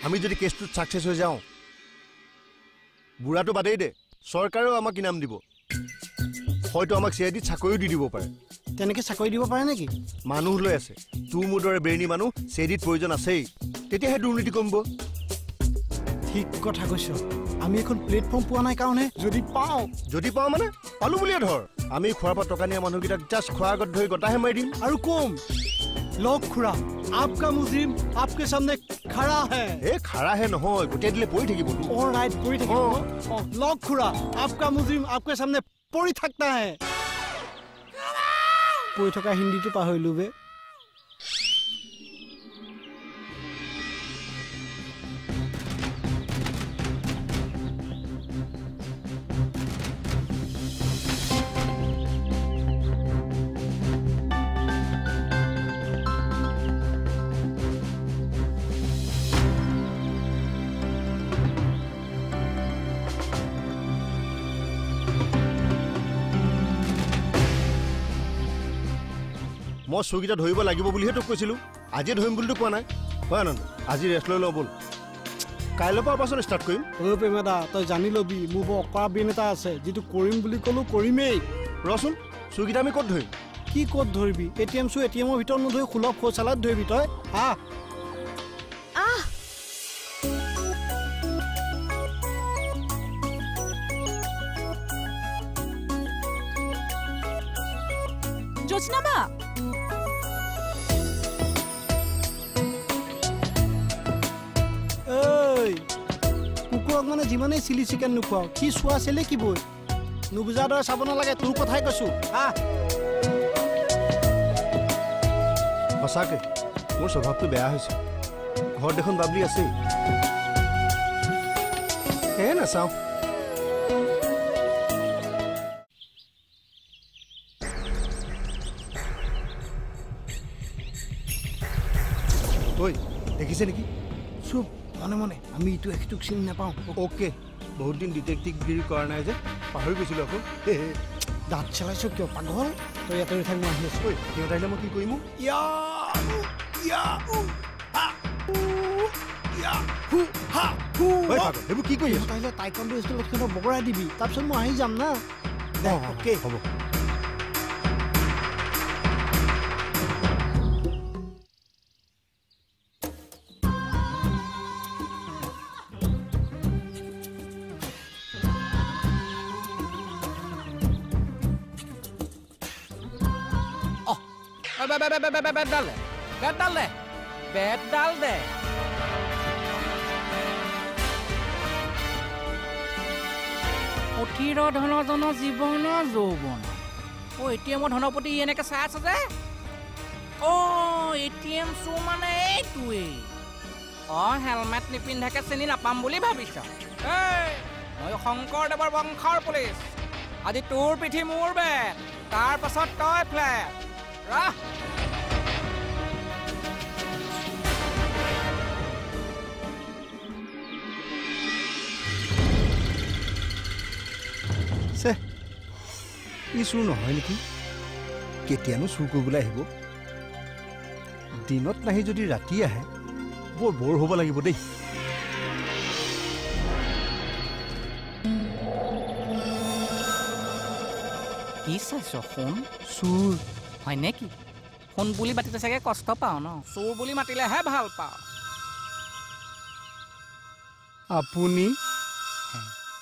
আমি যদি কেছটোত সাকসেছ হৈ যাওঁ বুঢ়াটো বাদেই দে চৰকাৰেও আমাক ইনাম দিব হয়তো আমাক চিআইডিত চাকৰিও দি দিব পাৰে তেনেকে চাকৰি দিব পাৰে নেকি মানুহ লৈ আছে তোৰ মোৰ দৰে বেৰণী মানুহ চিআইডিত প্ৰয়োজন আছেই তেতিয়াহে দুৰ্নীতি কমিব ঠিক কথা কৈছ আমি এখন প্লেটফৰ্ম পোৱা নাই কাৰণে যদি পাওঁ মানে পালো বুলিয়ে ধৰ আমি খোৱাৰ পৰা টকা নিয়া মানুহকেইটাক জাষ্ট খোৱাৰ আগত ধৰি গতাহে মাৰি দিম আৰু কম লগ খুৰা आपका मुजरिम आपके सामने खड़ा है ए खड़ा है নহয় গোটে দিলে পৰি থাকিব অলৰাইট পৰি থাকিব লগ খুৰা आपका मुजरिम आपके सामने পৰি থাকতা है পৰি থকা হিন্দীটো পাহৰিলো বে মই চুগিটা ধৰিব লাগিব বুলিহে তোক কৈছিলো আজি ধৰিম বুলিতো কোৱা নাই হয় আনন্দ আজি ৰেষ্ট লৈ লওঁ বল কাইলৈৰ পৰা পাছত ষ্টাৰ্ট কৰিম প্ৰেমদা তই জানি লবি মোৰ বৰ অকৰা ব্ৰেইন এটা আছে যিটো কৰিম বুলি ক'লো কৰিমেই ৰচোন চুগিটা আমি ক'ত ধৰিম কি ক'ত ধৰিবি এটিএম চু এটিএমৰ ভিতৰত নধৰি সুলভ শৌচালয়ত ধৰিবি তই জোৎস্না মা কুকুৰক মানে যিমানেই চিলি চিকেন নোখোৱাও কি চোৱা চেলে কি বৈ নুবুজাৰ দৰে চাব নালাগে তোৰ কথাই কৈছো সঁচাকে মোৰ স্বভাৱটো বেয়া হৈছে ঘৰত দেখোন বাবলি আছেই নাচাওঁ ঐ দেখিছে নেকি চুপ মনে মনে আমি ইটো একটোক চিনি নাপাওঁ অ'কে বহুত দিন ডিটেক্টিভগিৰি কৰা নাই যে পাহৰি গৈছিলোঁ আকৌ দাঁত চেলাইছ কিয় পাগল তই ইয়াতে থাক মই আহি আছো সিহঁত আহিলে মই কি কৰিম সেইবোৰ কি কৰি সিহঁত আহিলে টাইকণ্ডো স্কুলত সিহঁতক বগৰাই দিবি তাৰপিছত মই আহি যাম না অ'কে হ'ব বেডডাল দে অঠিৰ ধনজন জীৱন যৌৱন এটিএমৰ ধনৰ প্ৰতি এনেকে চাই আছে যে এটিএম চু মানে এইটোৱেই হেলমেট নিপিন্ধাকে চিনি নাপাম বুলি ভাবিছ মই শংকৰদেৱৰ বংশৰ পুলিচ আজি তোৰ পিঠি মোৰ বেট তাৰ পাছত তই ফ্লেট ৰাহ ই চুৰ নহয় নেকি কেতিয়ানো চুৰ কৰিবলৈ আহিব দিনত নাহি যদি ৰাতি আহে বৰ বৰ হ'ব লাগিব দেই কি চাইছ সোণ চুৰ হয় নেকি সোণ বুলি মাতিলে চাগে কষ্ট পাওঁ ন চুৰ বুলি মাতিলেহে ভাল পাওঁ আপুনি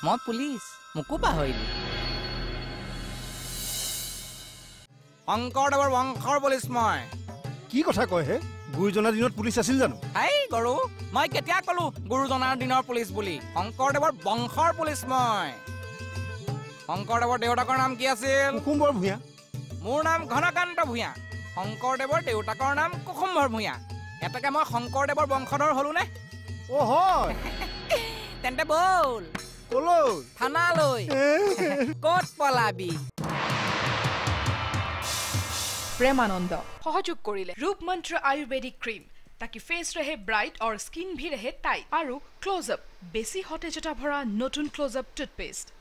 মই পুলিচ মোকো পাহৰিলি শংকৰদেৱৰ বংশৰ পুলিচ মই কি কথা কয় হে গুৰুজনাৰ দিনত পুলিচ আছিল জানো গৰু মই কেতিয়া কলো গুৰুজনাৰ দিনৰ পুলিচ বুলি শংকৰদেৱৰ বংশৰ পুলিচ মই শংকৰদেৱৰ দেউতাকৰ নাম কি আছিল কুসুম্বৰ ভূঞা মোৰ নাম ঘনকান্ত ভূঞা শংকৰদেৱৰ দেউতাকৰ নাম কুসুম্বৰ ভূঞা এটাকে মই শংকৰদেৱৰ বংশধৰ হলো নে হয় তেন্তে বল কলৈ থানালৈ ক'ত পলাবি प्रेमानंद सहयोग करिले रूप मंत्र आयुर्वेदिक क्रीम ताकि फेस रहे ब्राइट और स्किन भी रहे टाइट और क्लोज अप बेसी हटेजटा भरा नतुन क्लोज अप टूथपेस्ट